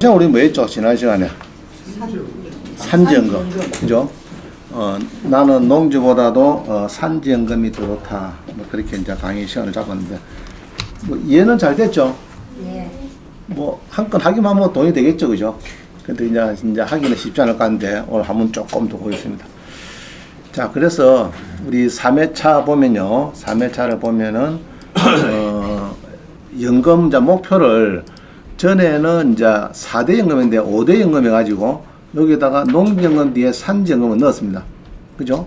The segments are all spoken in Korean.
한참 우리 뭐 했죠? 지난 시간에 산지연금, 그죠? 나는 농지보다도 산지연금이 더 좋다. 뭐 그렇게 이제 강의 시간을 잡았는데 뭐 이해는 잘 됐죠? 예. 뭐 한 건 하기만 하면 돈이 되겠죠, 그죠? 근데 이제 하기는 쉽지 않을 것 같은데 오늘 한번 조금 더 보겠습니다. 자, 그래서 우리 3회차 보면요, 3회차를 보면은 연금 이제 목표를 전에는 이제 4대 연금인데 5대 연금 해가지고 여기다가 농지연금 뒤에 산지연금을 넣었습니다. 그죠?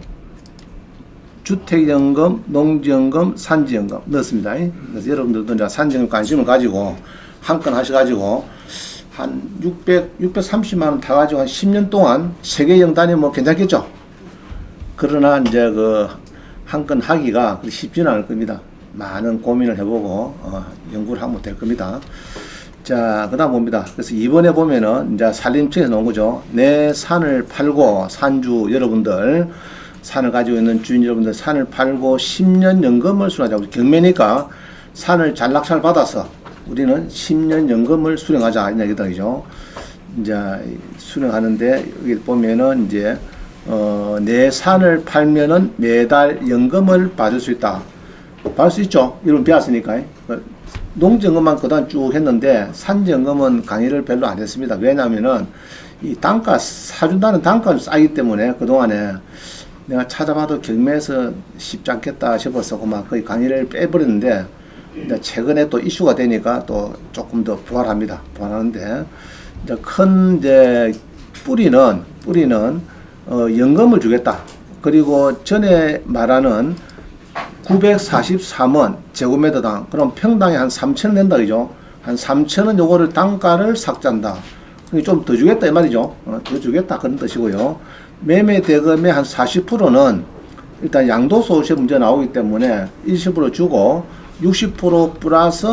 주택연금, 농지연금, 산지연금 넣었습니다. 그래서 여러분들도 이제 산지연금 관심을 가지고 한 건 하셔가지고 한 630만원 타가지고 한 10년 동안 세계형 다니면 뭐 괜찮겠죠? 그러나 이제 그 한 건 하기가 쉽지는 않을 겁니다. 많은 고민을 해보고 연구를 하면 될 겁니다. 자, 그 다음 봅니다. 그래서 이번에 보면은 이제 산림청에서 나온 거죠. 내 산을 팔고 산주 여러분들, 산을 가지고 있는 주인 여러분들 산을 팔고 10년 연금을 수령하자고. 경매니까 산을 잔락살 받아서 우리는 10년 연금을 수령하자 이 얘기죠. 이제 수령하는데 여기 보면은 이제 내 산을 팔면은 매달 연금을 받을 수 있다. 받을 수 있죠. 이런 배웠으니까. 농지연금만 그동안 쭉 했는데 산지연금은 강의를 별로 안 했습니다. 왜냐하면은 이 단가 사준다는 단가가 싸기 때문에 그동안에 내가 찾아봐도 경매에서 쉽지 않겠다 싶어서 막 거의 강의를 빼버렸는데 최근에 또 이슈가 되니까 또 조금 더 부활합니다. 부활하는데 이제 큰 이제 뿌리는 연금을 주겠다. 그리고 전에 말하는 943원 제곱미터당, 그럼 평당에 한 3,000원 낸다, 그죠? 한 3,000원 요거를 단가를 삭제한다. 좀 더 주겠다, 이 말이죠. 더 주겠다, 그런 뜻이고요. 매매 대금의 한 40%는 일단 양도소득세 문제 나오기 때문에 20% 주고 60% 플러스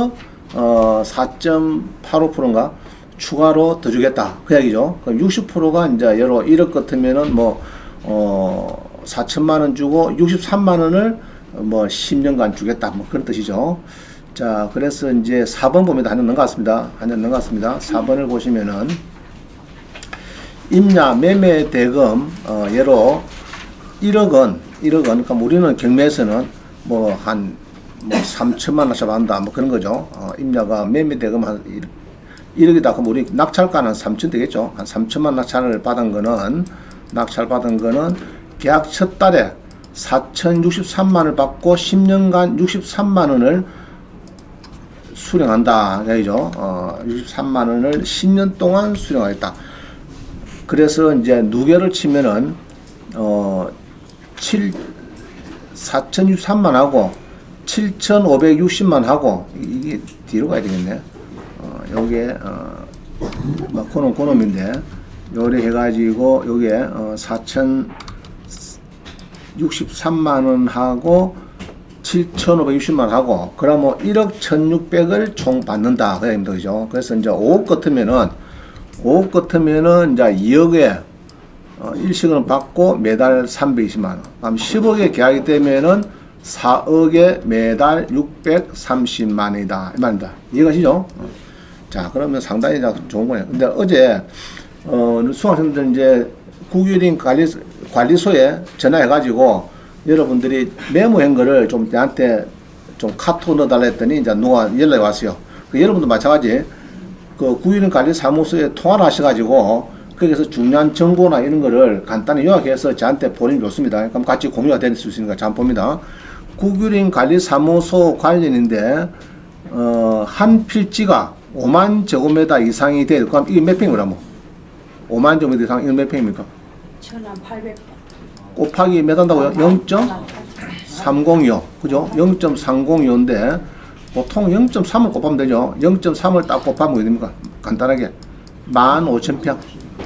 4.85%인가 추가로 더 주겠다, 그 이야기죠. 그럼 60%가 이제 여러 1억 같으면은 뭐 4천만 원 주고 63만 원을 뭐 10년간 주겠다, 뭐 그런 뜻이죠. 자, 그래서 이제 4번 봅니다. 한년 넘어갔습니다. 4번을 보시면은 임야 매매 대금 예로 1억 원, 그러니까 우리는 경매에서는 뭐 한 3천만 원씩 받는다, 뭐 그런 거죠. 임야가 매매 대금 한 1억이다. 그럼 우리 낙찰가는 3천 되겠죠. 한 3천만 낙찰을 받은 거는 계약 첫 달에 4,063만원을 받고 10년간 63만원을 수령한다, 얘기죠. 63만원을 10년 동안 수령하겠다. 그래서 이제 누계를 치면은 4,063만하고 7,560만 하고 이게 뒤로 가야 되겠네. 요게 그놈인데 요래 해가지고 요게 4,063만원 하고 7,560만 하고 그러면 1억 1,600을 총 받는다, 그 얘기입니다. 그죠? 그래서 이제 5억 같으면은 이제 2억에 일식을 받고 매달 320만원. 그럼 10억에 계약이 되면은 4억에 매달 630만원이다, 이 말입니다. 이해가시죠? 자, 그러면 상당히 좋은 거예요. 근데 어제 수강생들 이제 국유림 관리소에 전화해가지고 여러분들이 메모한 거를 좀 나한테 좀 카톡 넣어달라 했더니 이제 누가 연락이 왔어요. 여러분도 마찬가지 그 국유림 관리사무소에 통화를 하셔가지고 거기서 중요한 정보나 이런 거를 간단히 요약해서 저한테 보내면 좋습니다. 그럼 같이 공유가 될 수 있으니까 잘 봅니다. 국유림 관리사무소 관련인데 한 필지가 5만 제곱미터 이상이 돼. 그럼 이게 몇 평이라고? 5만 제곱미터 이상 이건 몇 평입니까? 1,800. 곱하기 몇 한다고요? 0.302호. 그죠? 0.302호인데 보통 0.3을 곱하면 되죠. 0.3을 딱 곱하면 어떻게 됩니까? 간단하게 15,000평.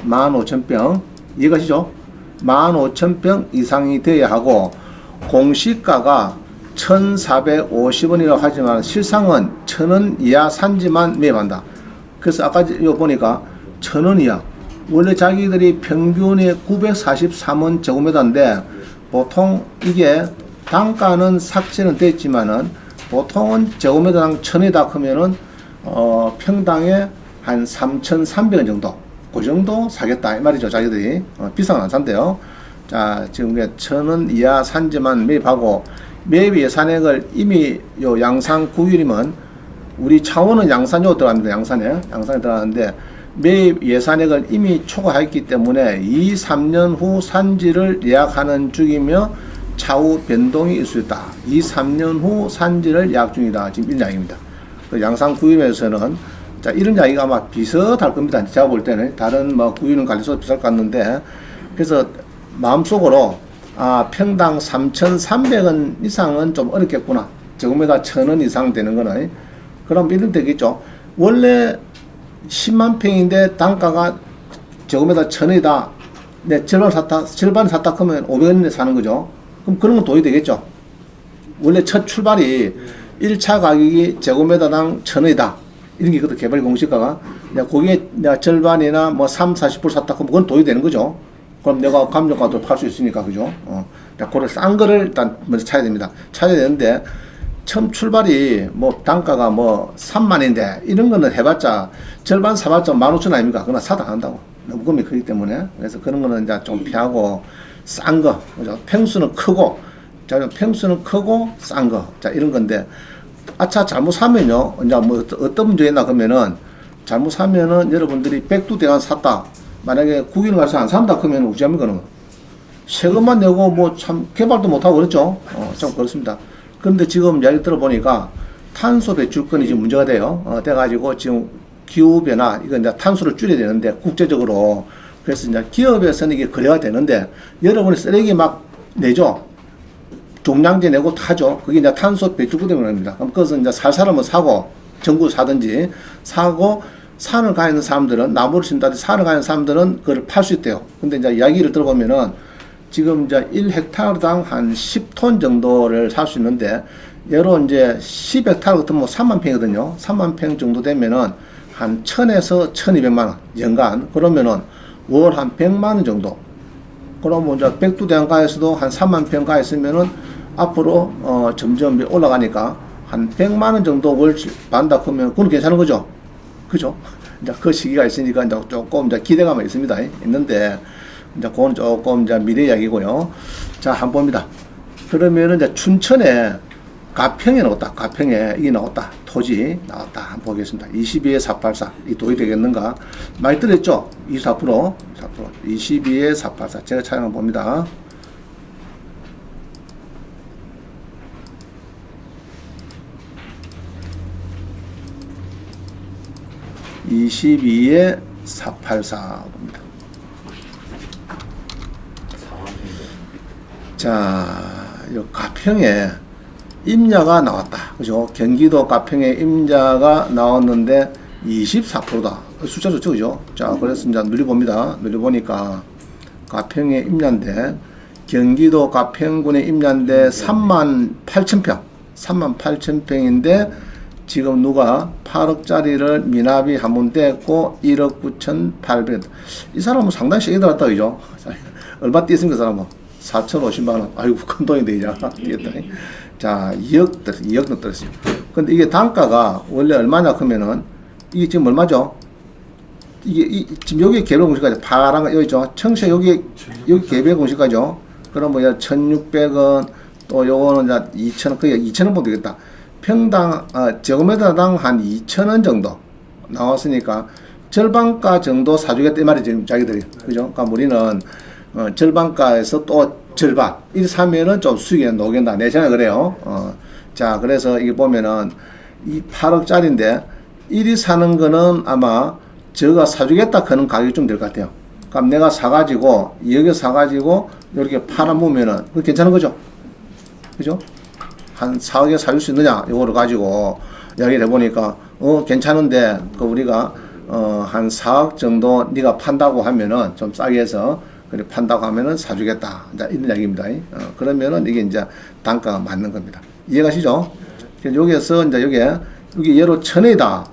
15,000평. 이해가시죠? 15,000평 이상이 돼야 하고 공시가가 1,450원이라고 하지만 실상은 1,000원 이하 산지만 매입한다. 그래서 아까 이거 보니까 1,000원 이하. 원래 자기들이 평균이 943원 제곱미터인데 보통 이게 단가는 삭제는 됐지만은 보통은 제곱미터당 1,000이다 하면은 평당에 한 3,300원 정도. 그 정도 사겠다. 이 말이죠. 자기들이. 비싼 건 안 산대요. 자, 지금 1,000원 이하 산지만 매입하고, 매입 예산액을 이미 요 양산 9일이면, 우리 차원은 양산요 들어갑니다. 양산에 들어가는데, 매입 예산액을 이미 초과했기 때문에 2, 3년 후 산지를 예약하는 중이며 차후 변동이 있을 수 있다. 2, 3년 후 산지를 예약 중이다. 지금 이런 이야기입니다. 그 양산 구입에서는 자, 이런 이야기가 아마 비슷할 겁니다. 제가 볼 때는 다른 뭐 구입은 관리소 비쌀 것 같는데, 그래서 마음속으로 평당 3,300원 이상은 좀 어렵겠구나. 제곱미터 1,000원 이상 되는 거는. 그럼 이런 되겠죠. 원래 10만 평인데 단가가 제곱미터 1,000원이다. 내 절반 샀다 그러면 500원에 사는 거죠. 그럼 그런 건 돈이 되겠죠. 원래 첫 출발이 1차 가격이 제곱미터당 1,000원이다. 이런 게 있거든, 개발 공시가가. 거기에 내가 절반이나 뭐 3, 40불 샀다 그러면 그건 돈이 되는 거죠. 그럼 내가 감정가도 팔 수 있으니까, 그죠? 그걸 싼 거를 일단 먼저 찾아야 됩니다. 찾아야 되는데, 처음 출발이 뭐 단가가 뭐 3만인데 이런 거는 해봤자 절반 사봤자 15,000원 아닙니까? 그러나 사도 안 한다고. 무금이 크기 때문에. 그래서 그런 거는 이제 좀 피하고 싼 거. 그죠? 평수는 크고, 자, 평수는 크고 싼 거. 자, 이런 건데, 아차, 잘못 사면요. 이제 뭐 어떤 문제 있나 그러면은, 잘못 사면은 여러분들이 백두대간 샀다. 만약에 국인을 가서 안 산다 그러면 우지합니까? 그러면 세금만 내고 뭐 참 개발도 못하고 그렇죠. 참 그렇습니다. 그런데 지금 이야기 들어보니까 탄소 배출권이 지금 문제가 돼요. 돼가지고 지금 기후변화, 이거 이제 탄소를 줄여야 되는데, 국제적으로. 그래서 이제 기업에서는 이게 거래가 되는데, 여러분이 쓰레기 막 내죠. 종량제 내고 타죠. 그게 이제 탄소 배출권 때문입니다. 그럼 그것은 이제 살 사람은 사고, 정부 사든지 사고, 산을 가 있는 사람들은, 나무를 심다든지 산을 가 있는 사람들은 그걸 팔 수 있대요. 근데 이제 이야기를 들어보면은, 지금 이제 1헥타르당 한 10톤 정도를 살 수 있는데, 예로 이제 10헥타르 같은 뭐 3만 평이거든요. 3만 평 정도 되면은 한 1,000에서 1,200만 원 연간. 그러면은 월 한 100만 원 정도. 그러면 이제 백두대간가에서도 한 3만 평 가 있으면은 앞으로 점점 올라가니까 한 100만 원 정도 월 받는다 그러면 그건 괜찮은 거죠. 그죠? 이제 그 시기가 있으니까 이제 조금 이제 기대감이 있습니다. 있는데, 이제 그건 조금 이제 미래 이야기고요. 자, 한번 봅니다. 그러면은 이제 춘천에 가평에 나왔다. 가평에 이게 나왔다. 토지 나왔다. 한번 보겠습니다. 22에 484. 이 돈이 되겠는가? 많이 들었죠? 24%. 22에 484. 제가 촬영을 봅니다. (22에 484) 봅니다. 자, 이 가평에 임야가 나왔다. 그죠? 경기도 가평에 임야가 나왔는데 24%다. 숫자 좋죠, 그죠? 자, 그래서 이제 누려봅니다. 누려보니까 가평에 임야인데, 경기도 가평군의 임야인데 38,000평. 38,000평인데, 지금 누가 8억짜리를 미납이 한 번 뗐고 1억 9,800원. 이 사람은 상당히 세게 들었다, 그죠? 얼마 뛰었습니까, 그 사람은? 4,050만원. 아이고, 큰 돈인데, 이제. 뛰었다. 자, 2억 떨었어요. 2억 떨었어요. 근데 이게 단가가 원래 얼마냐, 그러면은, 이게 지금 얼마죠? 지금 여기 개별 공시가죠. 파란 거, 여기 있죠. 청세 여기 개별 공시가죠. 그러면 1,600원, 또 요거는 이제 2,000원, 거의 2,000원 보면 되겠다. 평당, 제곱미터당 한 2,000원 정도 나왔으니까 절반가 정도 사주겠다 이 말이죠, 자기들이. 그죠? 그러니까 우리는 절반가에서 또 절반. 이 사면은 좀 수익이 나오겠다. 내 생각에 그래요. 자, 그래서 이게 보면은 이 8억짜리인데 1이 사는 거는 아마 저가 사주겠다 그런 가격이 좀 될 것 같아요. 그럼 내가 사가지고, 2억에 사가지고 이렇게 팔아보면은 그 괜찮은 거죠? 그죠? 한 4억에 사줄 수 있느냐, 요거를 가지고 이야기를 해보니까, 괜찮은데, 우리가, 한 4억 정도 네가 판다고 하면은, 좀 싸게 해서, 그래, 판다고 하면은 사주겠다. 이런 이야기입니다. 그러면은 이게 이제 단가가 맞는 겁니다. 이해가시죠? 여기에서 이제 여기 예로 1,000원이다.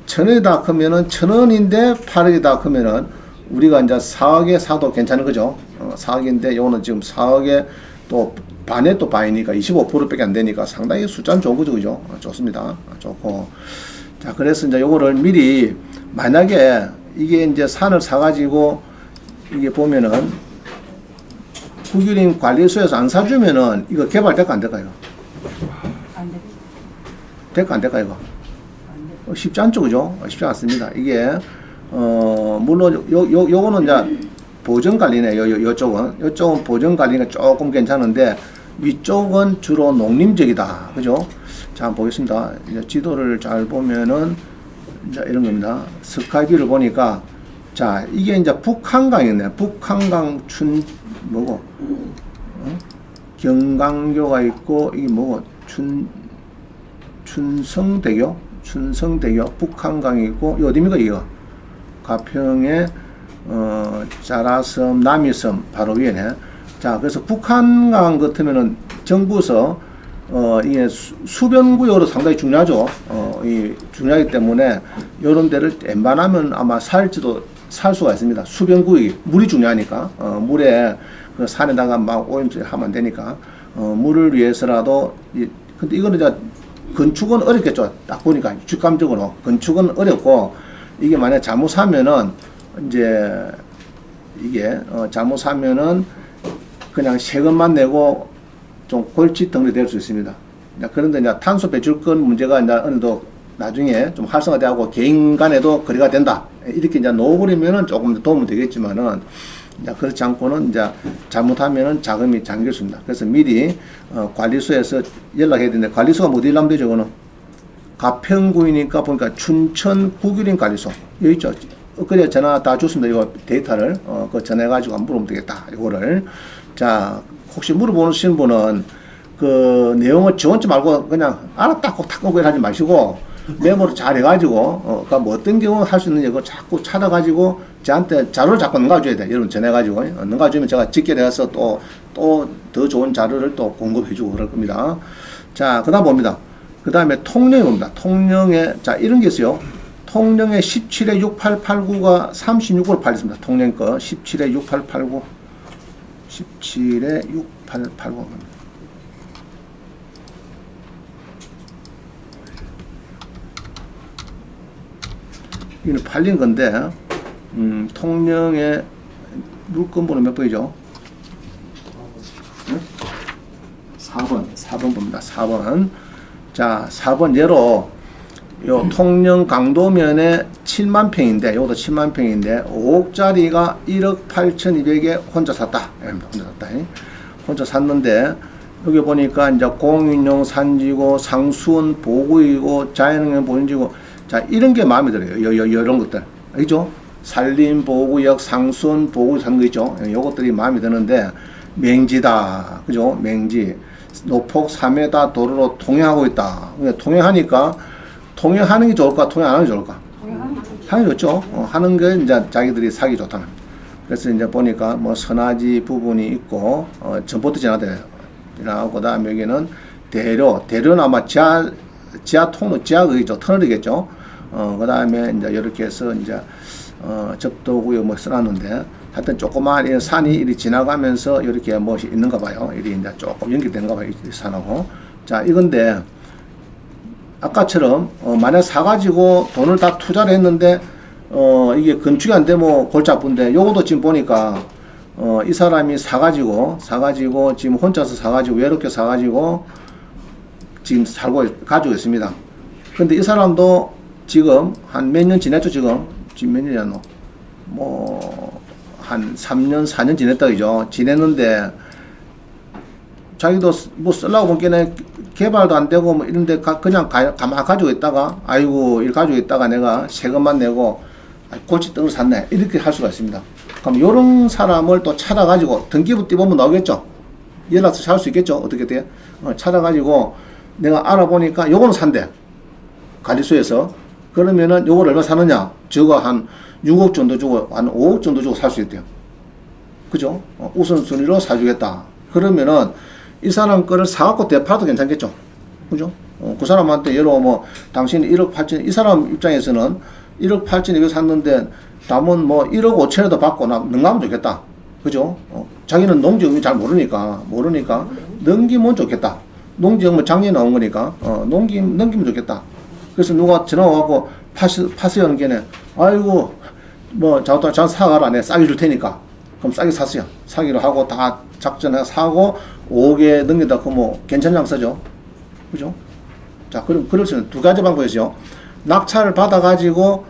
1,000원이다 그러면은 1,000원인데 8억이다 그러면은 우리가 이제 4억에 사도 괜찮은 거죠. 4억인데 요거는 지금 4억에 또 반에 또 반이니까 25%밖에 안 되니까 상당히 숫자는 좋은 거죠, 그죠? 좋습니다. 좋고. 자, 그래서 이제 요거를 미리 만약에 이게 이제 산을 사가지고 이게 보면은 국유림 관리소에서 안 사주면은 이거 개발될까 안 될까 이거? 안 돼. 될까 안 될까 이거? 안 돼. 쉽지 않죠, 그죠? 쉽지 않습니다. 이게 물론 요거는 이제 보전 관리네. 요쪽은 보전 관리가 조금 괜찮은데 위쪽은 주로 농림적이다, 그죠? 자, 한번 보겠습니다. 이제 지도를 잘 보면은 이제 이런 겁니다. 스카이뷰를 보니까 자, 이게 이제 북한강이네. 북한강 뭐고? 경강교가 있고 이게 뭐고? 춘성대교 북한강이 있고 이 어디입니까 이거? 가평에 자라섬 남이섬 바로 위에네. 자, 그래서 북한강 같으면은 정부에서 이게 수변구역으로 상당히 중요하죠. 이 중요하기 때문에 이런 데를 웬만하면 아마 살 수가 있습니다. 수변구역이 물이 중요하니까 물에 그 산에다가 막 오염질 하면 되니까 물을 위해서라도 근데 이거는 이제 건축은 어렵겠죠. 딱 보니까 주감적으로 건축은 어렵고 이게 만약 잘못 사면은 이제 이게 잘못 사면은 그냥 세금만 내고 좀 골치 덩어리 될 수 있습니다. 그런데 이제 탄소 배출권 문제가 이제 어느 정도 나중에 좀 활성화되고 개인 간에도 거래가 된다. 이렇게 이제 놓아버리면은 조금 더 도움이 되겠지만은 이제 그렇지 않고는 이제 잘못하면은 자금이 잠길 수 있습니다. 그래서 미리 관리소에서 연락해야 되는데 관리소가 뭐 어디 가면 되죠, 그거는? 가평구이니까 보니까 춘천 국유림 관리소 여기 있죠. 그래 전화 다 줬습니다. 이거 데이터를 그 전해가지고 한번 물어보면 되겠다. 이거를 자 혹시 물어보시는 분은 그 내용을 지원치 말고 그냥 알았다 꼭 탁 하지 마시고 메모를 잘 해가지고 그러니까 뭐 어떤 경우 할 수 있는지 그거 자꾸 찾아가지고 저한테 자료를 자꾸 넘겨줘야 돼. 여러분 전해가지고 넘겨주면 제가 직결해서 또 더 좋은 자료를 또 공급해주고 그럴 겁니다. 자, 그다음 봅니다. 그 다음에 통영이 봅니다. 통영에 자 이런 게 있어요. 통영에 17에 6889가 36으로 팔렸습니다. 통영 거 17에 6889 17에 6889 이는 팔린 건데 통영의 물건번호 몇 번이죠? 4번 봅니다. 4번. 자, 4번 예로 요 통영 강도면에 7만 평인데 요것도 7만 평인데 5억짜리가 1억 8,200에 혼자 샀다. 혼자 샀는데 여기 보니까 이제 공인용 산지고 상수원 보구이고 자연환경 보존지고 자 이런 게 마음에 들어요. 이런 것들 알죠? 산림 보구역 상수원 보구 산 거 있죠? 요것들이 마음에 드는데 맹지다. 그죠? 맹지. 노폭 3m 도로로 통행하고 있다. 통행하니까 통행하는 게 좋을까? 통행 안 하는 게 좋을까? 하는 게 좋죠. 하는 게 이제 자기들이 사기 좋다는. 그래서 이제 보니까 뭐 선화지 부분이 있고 전봇대 지나고 그다음에 여기는 대로는 아마 지하 통로 지하 그죠 터널이겠죠. 그다음에 이제 이렇게 해서 이제 접도구역 뭐 써놨는데 하여튼 조그마한 산이 이리 지나가면서 이렇게 무엇이 있는가 봐요. 이리 이제 조금 연결되는가 봐요. 이 산하고. 자, 이건데 아까처럼 만약 사가지고 돈을 다 투자를 했는데 이게 건축이 안 되면 골치 아픈데 요것도 지금 보니까 이 사람이 사가지고 지금 혼자서 사가지고 외롭게 사가지고 지금 가지고 있습니다. 근데 이 사람도 지금 한 몇 년 지냈죠. 지금 몇 년이야 뭐 한 3년 4년 지냈다 그죠. 지냈는데 자기도 뭐 쓰려고 보기에는 개발도 안 되고 뭐 이런데 그냥 가만 가지고 있다가 아이고 일 가지고 있다가 내가 세금만 내고 골치 떡을 샀네 이렇게 할 수가 있습니다. 그럼 요런 사람을 또 찾아가지고 등기부 띄보면 나오겠죠. 연락서 살 수 있겠죠. 어떻게 돼? 찾아가지고 내가 알아보니까 요거는 산대 관리소에서. 그러면은 요걸 얼마 사느냐? 저거 한 6억 정도 주고 한 5억 정도 주고 살 수 있대요. 그죠? 우선순위로 사주겠다. 그러면은 이 사람 거를 사갖고 대파도 괜찮겠죠. 그죠? 그 사람한테 예로 뭐 당신이 1억 8천 이 사람 입장에서는 1억 8천 이거 샀는데 남은 뭐 1억 5천에도 받고 넘기면 좋겠다. 그죠? 자기는 농지역이 잘 모르니까 넘기면 좋겠다. 농지역 뭐 작년에 나온 거니까 넘기면 좋겠다. 그래서 누가 전화 와갖고 파스 여는 게네. 아이고, 뭐, 자 사가라. 내 싸게 줄 테니까. 그럼 싸게 샀어요. 사기로 하고 다 작전해 사고 5개 넘기다 그 뭐 괜찮냐고 써죠. 그죠? 자, 그럴 수는 두 가지 방법이죠. 낙찰을 받아가지고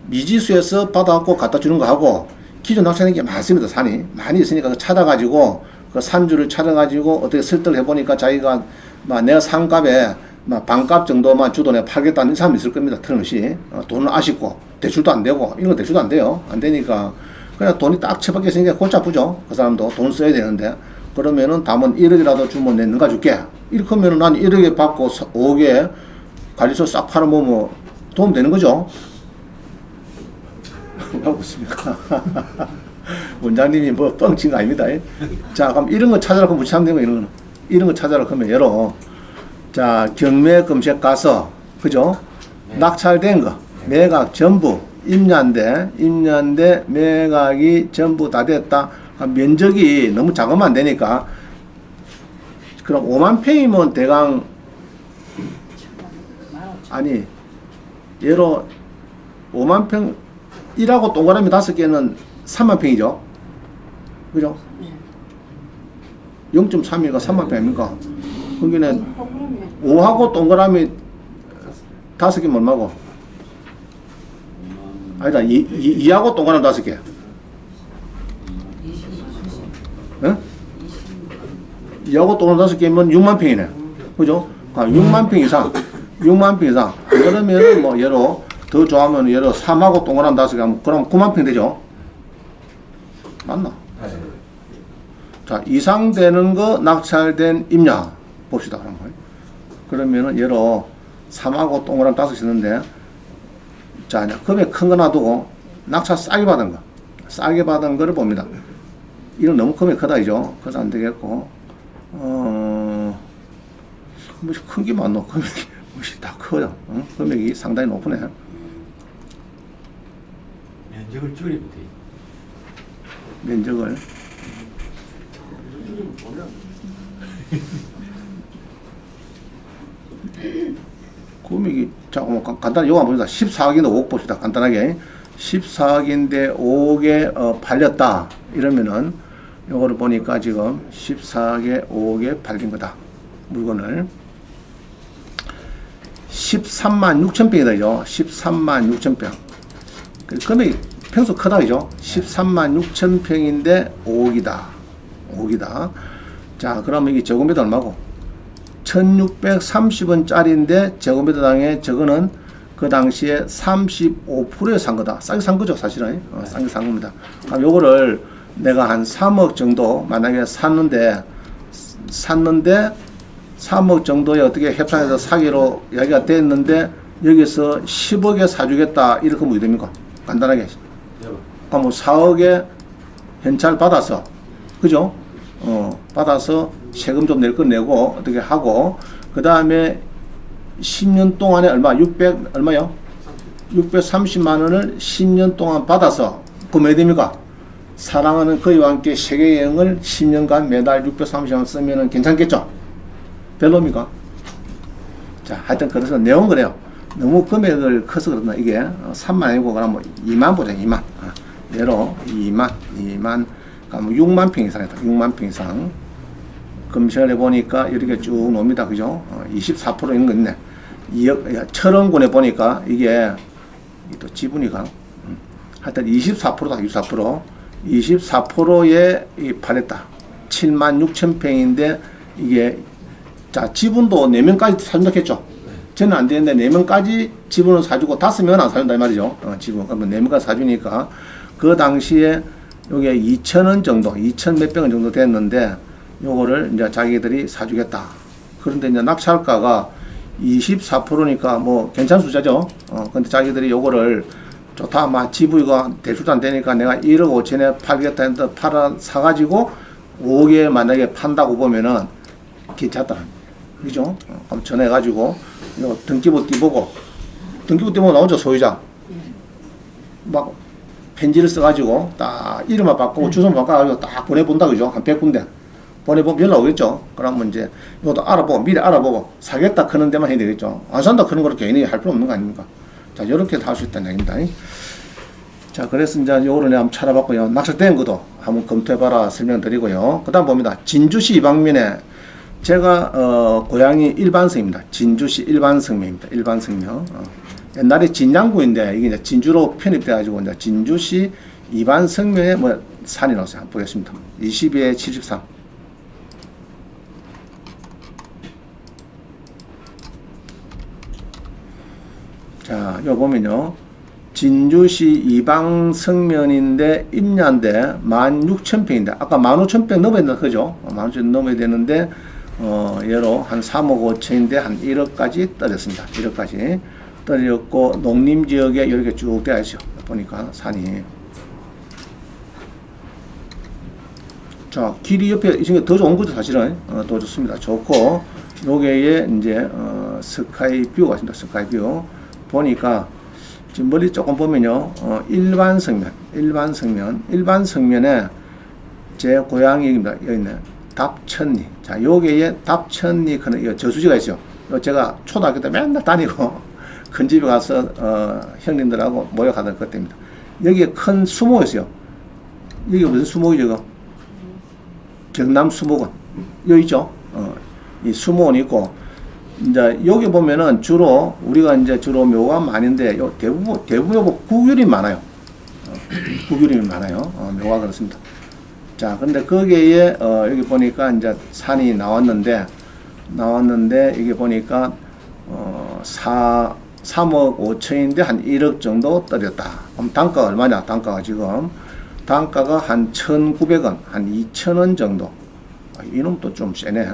미지수에서 받아갖고 갖다 주는 거 하고 기존 낙찰된 게 많습니다. 산이 많이 있으니까 그 찾아가지고 그 산주를 찾아가지고 어떻게 설득을 해보니까 자기가 막 내가 산 값에 막 반값 정도만 주도 내가 팔겠다는 사람이 있을 겁니다. 틀림없이 돈은 아쉽고 대출도 안 되고 이런 거 대출도 안 돼요. 안 되니까 그냥 돈이 딱 처박혀 있으니까 골치 아프죠. 그 사람도 돈 써야 되는데 그러면은 담은 1억이라도 주면 내가 누가 줄게. 이렇게 하면은 난 1억에 받고 5개 관리소 싹 팔아먹으면 도움 되는 거죠. 왜 하고 있습니까? 원장님이 뭐 뻥친 거 아닙니다. 자, 그럼 이런 거 찾아라 그러면 무치하면 되는 거 이런 거는. 이런 거 찾아라 그러면 예로 자, 경매 검색 가서 그죠? 낙찰된 거 매각 전부 임야인데 매각이 전부 다 됐다. 면적이 너무 작으면 안 되니까 그럼 5만 평이면 대강 아니 예로 5만 평 1하고 동그라미 5개는 3만 평이죠. 그죠? 0.3이가 3만 평입니까? 그러니까 5하고 동그라미 5개면 얼마고? 아니다. 2하고 동그라미 5개. 응? 2하고 동그라미 5개면 6만 평이네. 그죠? 6만 평 이상. 6만 평 이상. 그러면 뭐 예로 더 좋아하면 예로 3하고 동그라미 5개 하면 그럼 9만 평 되죠? 맞나? 자, 이상 되는 거 낙찰된 임야 봅시다. 그러면은 예로 3하고 동그라미 5개 있는데 자, 금액 큰 거 놔두고 낙찰 싸게 받은 거. 싸게 받은 거를 봅니다. 이건 너무 금액 크다, 이죠? 그래서 안 되겠고, 뭐, 큰 게 많노? 금액이, 뭐시 다 커요. 응? 금액이 상당히 높으네. 면적을 줄이면 돼. 면적을. 금액이, 자, 뭐, 간단히 요거 한번 봅시다. 14억인데 5억 봅시다. 간단하게. 14억인데 5억에 팔렸다. 이러면은, 요거를 보니까 지금 14억에 5억에 팔린 거다. 물건을. 13만 6천 평이다죠. 13만 6천 평. 금액이 평소 크다, 그죠? 13만 6천 평인데 5억이다. 5억이다. 자, 그러면 이게 제곱미터 얼마고? 1630원짜리인데 제곱미터당에 저거는 그 당시에 35%에 산 거다. 싸게 산 거죠, 사실은. 싸게 산 겁니다. 그럼 요거를 내가 한 3억 정도 만약에 샀는데 3억 정도에 어떻게 협상해서 사기로 이야기가 됐는데 여기서 10억에 사주겠다. 이렇게 하면 어떻게 됩니까? 간단하게. 그럼 4억에 현찰 받아서, 그죠? 받아서 세금 좀 낼 건 내고 어떻게 하고 그 다음에 10년 동안에 얼마? 630만 원을 10년 동안 받아서 그럼 왜 됩니까? 사랑하는 그이와 함께 세계여행을 10년간 매달 630만 원 쓰면은 괜찮겠죠? 별로입니까? 자, 하여튼 그래서 내용 그래요. 너무 금액을 커서 그렇나 이게 3만 아니고 그럼 뭐 2만 보자. 2만. 예로 2만 그러니까 뭐 6만 평 이상이다. 6만 평 이상. 검색을 해보니까 이렇게 쭉 놉니다. 그죠? 24% 이런 거 있네. 2억, 철원군에 보니까 이게 또 지분이가 하여튼 24%다. 24%에 팔렸다. 7만 6천 평인데 이게 자, 지분도 4명까지 사준다 했죠? 저는 안 되는데 4명까지 지분을 사주고 5명은 안 사준다 이 말이죠. 지분. 그러면 4명까지 사주니까 그 당시에 요게 2,000원 정도, 2,000 몇백 원 정도 됐는데 요거를 이제 자기들이 사주겠다. 그런데 이제 낙찰가가 24%니까 뭐 괜찮은 숫자죠. 근데 자기들이 요거를 좋다. 막 지분이가 대출도 안 되니까 내가 1억 5천에 팔겠다 했는데 사가지고 5억에 만약에 판다고 보면은 괜찮다. 그죠? 그럼 전해가지고 요 등기부 띄보고 등기부 띄보고 나오죠. 소유자. 막 편지를 써가지고 딱 이름만 바꾸고 주소만 바꿔가지고 딱 보내본다. 그죠? 한 100군데. 보내보면 연락 오겠죠. 그러면 이제 이것도 알아보고 미리 알아보고 사겠다 그런 데만 해야 되겠죠. 안 산다 그런 거를 개인이 할 필요 없는 거 아닙니까? 자, 이렇게 할 수 있다는 얘기입니다. 자, 그래서 이제 요거를 내가 한번 찾아봤고요. 낚시된 것도 한번 검토해봐라 설명드리고요. 그 다음 봅니다. 진주시 이 방면에 제가 고향이 일반성입니다. 진주시 일반성면입니다. 일반성면. 옛날에 진양구인데 이게 이제 진주로 편입돼가지고 이제 진주시 이반성면에 뭐 산이 나왔어요. 한번 보겠습니다. 22에 73. 자, 여기 보면요. 진주시 이방성면인데 임야인데 16,000평인데 아까 15,000평 넘어야 된다 그죠? 15,000평 넘어야 되는데 얘로 한 3억 5천인데 한 1억까지 떨어졌습니다. 1억까지 떨어졌고 농림지역에 이렇게 쭉 되어 있어요. 보니까 산이. 자, 길이 옆에 이게 더 좋은 거죠 사실은. 더 좋습니다. 좋고 요게에 이제 스카이 뷰가 있습니다. 스카이 뷰 보니까 지금 멀리 조금 보면요, 일반 성면에 제 고향이 여기 있네. 답천리. 자, 여기에 답천리, 저수지가 있어요. 제가 초등학교 때 맨날 다니고, 큰 집에 가서, 형님들하고 모여가던 그때입니다. 여기에 큰 수목이 있어요. 여기 무슨 수목이죠, 이거? 경남 수목원. 여기 있죠? 이 수목원이 있고, 이제 여기 보면은 주로 우리가 이제 주로 묘가 많은데 요 대부분 구규림이 많아요. 구규림이 많아요. 묘가 그렇습니다. 자, 근데 거기에 여기 보니까 이제 산이 나왔는데 이게 보니까 3억 5천인데 한 1억 정도 떨어졌다. 그럼 단가가 얼마냐? 단가가 지금 단가가 한 1,900원, 한 2,000원 정도. 이놈 또 좀 세네.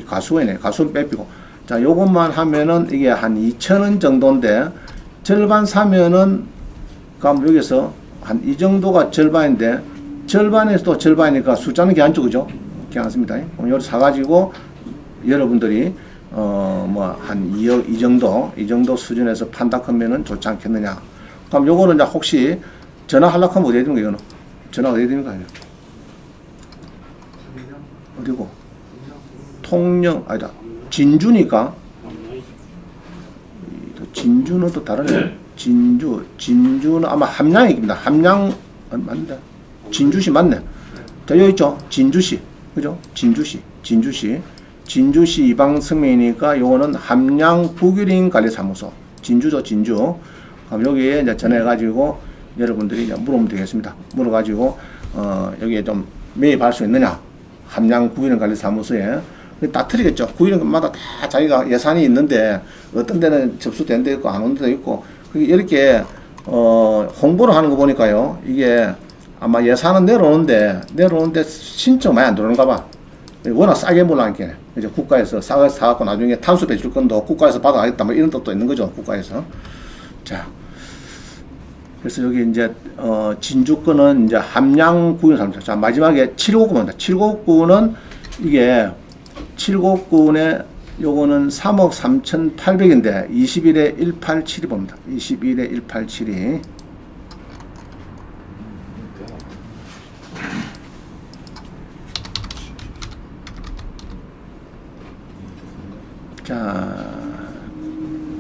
가수원이네. 가수원 빼피고. 자, 요것만 하면은 이게 한 2,000원 정도인데 절반 사면은 그럼 여기서 한 이 정도가 절반인데 절반에서도 절반이니까 숫자는 괜찮죠, 그죠? 괜찮습니다. 그럼 요걸 사가지고 여러분들이 뭐 한 2억 이 정도 수준에서 판다 하면은 좋지 않겠느냐. 그럼 요거는 이제 혹시 전화하려고 하면 어디에 됩니까, 이거는? 전화 어디에 됩니까? 어디고? 통영 아니다. 진주니까 진주는 또 다르네. 진주는 아마 함양입니다. 함양 맞는데 진주시 맞네. 자, 여기 있죠. 진주시 그죠? 진주시 이방성면이니까 요거는 함양 부규림 관리사무소 진주죠. 진주. 그럼 여기에 이제 전화해가지고 여러분들이 이제 물어보면 되겠습니다. 물어가지고 여기에 좀 매입할 수 있느냐? 함양 부규림 관리사무소에 다 틀리겠죠. 구역마다 다 자기가 예산이 있는데 어떤 데는 접수된 데 있고 안 온 데도 있고 이렇게 홍보를 하는 거 보니까요. 이게 아마 예산은 내려오는데 신청 많이 안 들어오는가 봐. 워낙 싸게 몰라니까 이제 국가에서 사갖고 나중에 탄수 배출권도 국가에서 받아가겠다 뭐 이런 뜻도 있는 거죠. 국가에서. 자, 그래서 여기 이제 진주권은 이제 함양구에 삽니다. 자, 마지막에 759입니다. 759는 이게 759에 요거는 3억 3,800인데 21에 187이 봅니다. 21에 187이. 자,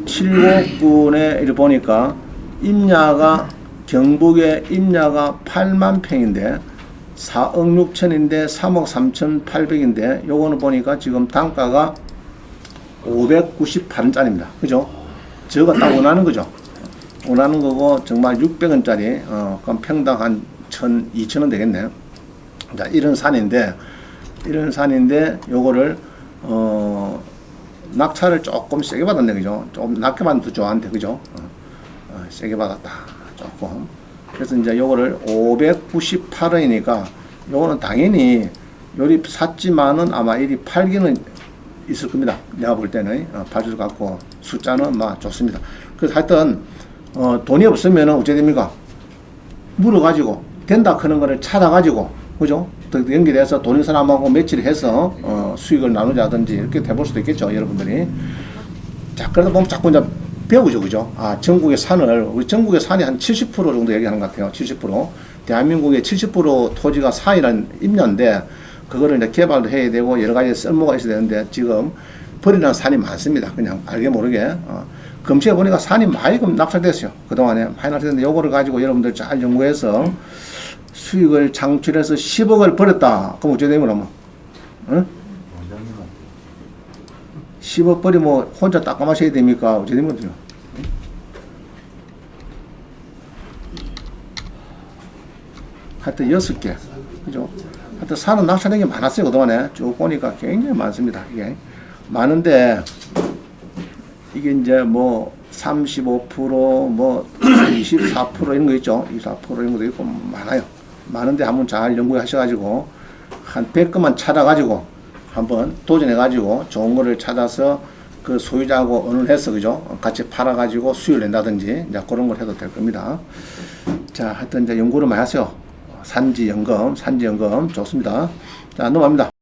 759에 이렇게 보니까 임야가 경북의 임야가 8만 평인데 4억 6천인데 3억 3,800인데 요거는 보니까 지금 단가가 598원짜리입니다. 그죠? 저거 딱 원하는 거죠. 원하는 거고 정말 600원짜리 그럼 평당 한 2,000원 되겠네요. 자, 이런 산인데 요거를 낙찰을 조금 세게 받았네. 그죠? 좀 낮게 받는 좋아한데 그죠? 세게 받았다. 조금. 그래서 이제 요거를 598원이니까 요거는 당연히 요리 샀지만은 아마 이리 팔기는 있을 겁니다. 내가 볼 때는 봐줄 것 같고 숫자는 막 좋습니다. 그래서 하여튼 돈이 없으면은 어째 됩니까? 물어가지고 된다 하는 거를 찾아가지고 그죠? 연결해서 돈인 사람하고 매치를 해서 수익을 나누자든지 이렇게 해볼 수도 있겠죠, 여러분들이. 자, 그러다 보면 자꾸 이제 배우죠, 그죠? 아, 전국의 산을, 우리 전국의 산이 한 70% 정도 얘기하는 것 같아요. 70%. 대한민국의 70% 토지가 산이라는 임야인데, 그거를 이제 개발도 해야 되고 여러 가지 쓸모가 있어야 되는데 지금 버리는 산이 많습니다. 그냥 알게 모르게. 검색해 보니까 산이 많이 낙찰됐어요. 그동안에 많이 낙찰됐는데 요거를 가지고 여러분들 잘 연구해서 수익을 창출해서 10억을 버렸다. 그럼 어떻게 되면 뭐? 응? 10억 버리면 혼자 닦아마셔야 됩니까? 어떻게 되면 돼요? 하여튼 6개. 그죠? 하여튼 산은 낙찰된 게 많았어요. 그동안에. 쭉 보니까 굉장히 많습니다. 이게. 많은데, 이게 이제 뭐, 35%, 뭐, 24% 이런 거 있죠. 24% 이런 것도 있고 많아요. 많은데 한번 잘 연구하셔가지고, 한 100건만 찾아가지고, 한번 도전해가지고, 좋은 거를 찾아서 그 소유자하고 의논해서, 그죠? 같이 팔아가지고 수익을 낸다든지, 이제 그런 걸 해도 될 겁니다. 자, 하여튼 이제 연구를 많이 하세요. 산지연금 좋습니다. 자, 넘어갑니다.